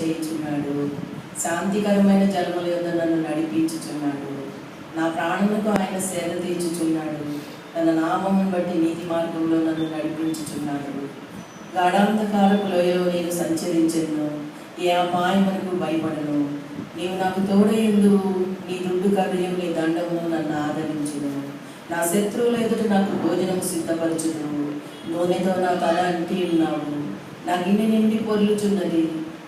చేయుచున్నాడు. శాంతికరమైన జలముల యొద్ద నన్ను నడిపించుచున్నాడు. నా ప్రాణములకు ఆయన సేద తీర్చుచున్నాడు. తన నామమును బట్టి నీతి మార్గంలో నన్ను నడిపించుచున్నాడు. గాఢాంధకారపు లోయలో నేను సంచరించెదను, ఏ అపాయమునకు భయపడను. నీవు నాకు తోడైయుందువు, నీ దుడ్డు కర్రయు నీ దండమును నన్ను ఆదరించును. నా శత్రువుల ఎదుట నాకు భోజనం సిద్ధపరచుదువు, నూనెతో నా తల అంటి ఉన్నావు. నా గిన్నె నిండి పొర్లుచున్నది.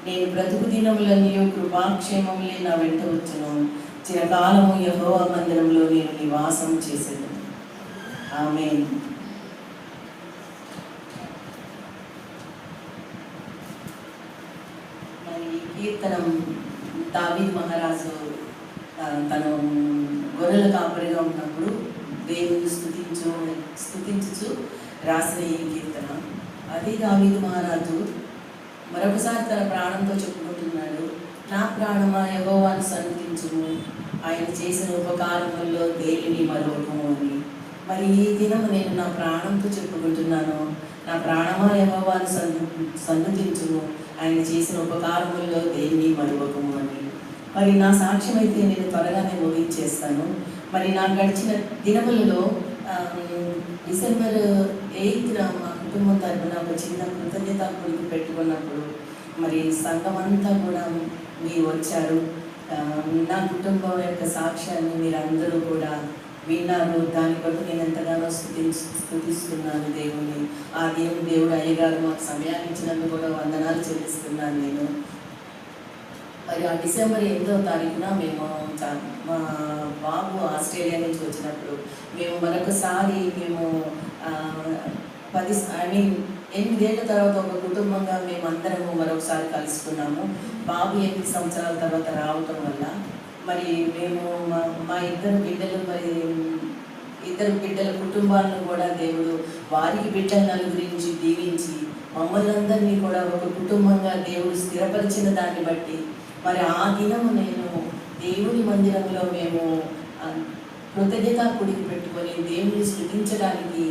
నేను బ్రతుకు దినములన్నీ కృపాక్షేమములే నా వెంట వచ్చును. చిరకాలము యెహోవా మందిరంలో నేను నివాసం చేసేది. ఆమేన్. మరి ఈ కీర్తనం దావీదు మహారాజు తను గొర్రెల కాపరిగా ఉన్నప్పుడు దేవుని స్తుతించుచు రాసిన ఈ కీర్తన. అది దావీదు మహారాజు మరొకసారి తన ప్రాణంతో చెప్పుకుంటున్నాడు, నా ప్రాణమా యెహోవాను సన్నిధించుము, ఆయన చేసిన ఉపకారముల్లో దేనిని మరొకము అని. మరి ఈ దినము నేను నా ప్రాణంతో చెప్పుకుంటున్నాను, నా ప్రాణమా యెహోవాను సన్నిధించుము, ఆయన చేసిన ఉపకారముల్లో దేనిని మరొకము అని. మరి నా సాక్ష్యం అయితే నేను త్వరగానే ముగించేస్తాను. మరి నా గడిచిన దినములలో డిసెంబర్ 8న మా కుటుంబం తరపున ఒక చిన్న కృతజ్ఞత కొడుకు పెట్టుకున్నప్పుడు మరి సంఘం అంతా కూడా మీరు వచ్చారు. నా కుటుంబం యొక్క సాక్ష్యాన్ని మీరందరూ కూడా విన్నారు. దాన్ని బట్టి నేను ఎంతగానో స్తుతిస్తున్నాను దేవుని. ఆ దేవుడు అయ్యగారు మాకు సమయాన్ని ఇచ్చినందుకు కూడా వందనాలు చెల్లిస్తున్నాను నేను. మరి ఆ డిసెంబర్ 8వ తారీఖున మేము మా బాబు ఆస్ట్రేలియా నుంచి వచ్చినప్పుడు మేము మరొకసారి 8 ఏళ్ళ తర్వాత ఒక కుటుంబంగా మేమందరము మరొకసారి కలుసుకున్నాము. బాబు 8 సంవత్సరాల తర్వాత రావటం వల్ల మరి మేము మా ఇద్దరు బిడ్డల కుటుంబాలను కూడా దేవుడు వారికి బిడ్డలను గురించి దీవించి మమ్మల్ని అందరినీ కూడా ఒక కుటుంబంగా దేవుడు స్థిరపరిచిన దాన్ని బట్టి మరి ఆ దినము నేను దేవుని మందిరంలో మేము కృతజ్ఞతా కుడికి పెట్టుకొని దేవుని స్తుతించడానికి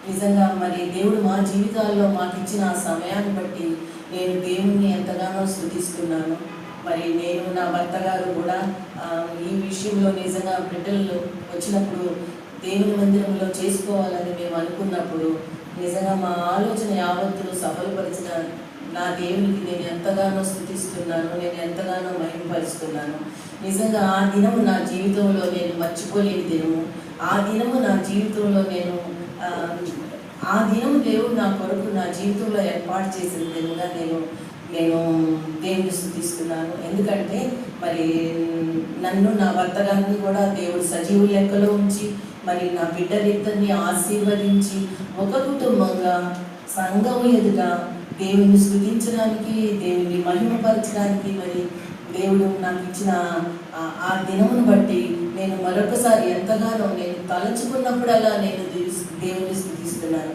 నిజంగా మరి దేవుడు మా జీవితాల్లో మాకు ఇచ్చిన ఆ సమయాన్ని బట్టి నేను దేవుణ్ణి ఎంతగానో స్తుతిస్తున్నాను. మరి నేను నా భర్త గారు కూడా ఈ విషయంలో నిజంగా బిడ్డలు వచ్చినప్పుడు దేవుని మందిరంలో చేసుకోవాలని మేము అనుకున్నప్పుడు నిజంగా మా ఆలోచన యావత్తును సఫలపరిచిన నా దేవునికి నేను ఎంతగానో స్తుతిస్తున్నాను, నేను ఎంతగానో మహిమపరుస్తున్నాను. నిజంగా ఆ దినము నా జీవితంలో నేను మర్చిపోలేని దినము. ఆ దినము నా జీవితంలో ఆ దినము దేవుడు నా కొరకు నా జీవితంలో ఏర్పాటు చేసిన దినముగా నేను దేవుని స్తుతిస్తున్నాను. ఎందుకంటే మరి నన్ను నా భర్త గారిని కూడా దేవుడు సజీవు లెక్కలో ఉంచి మరి నా బిడ్డలిద్దరిని ఆశీర్వదించి ఒక కుటుంబంగా సంఘము ఎదుట దేవుని స్తుతించడానికి, దేవుని మహిమపరచడానికి మరి దేవుడు నాకు ఇచ్చిన ఆ దినమును బట్టి నేను మరొకసారి ఎంతగానో నేను తలచుకున్నప్పుడల్లా నేను దేవుని స్తుతిస్తున్నాను.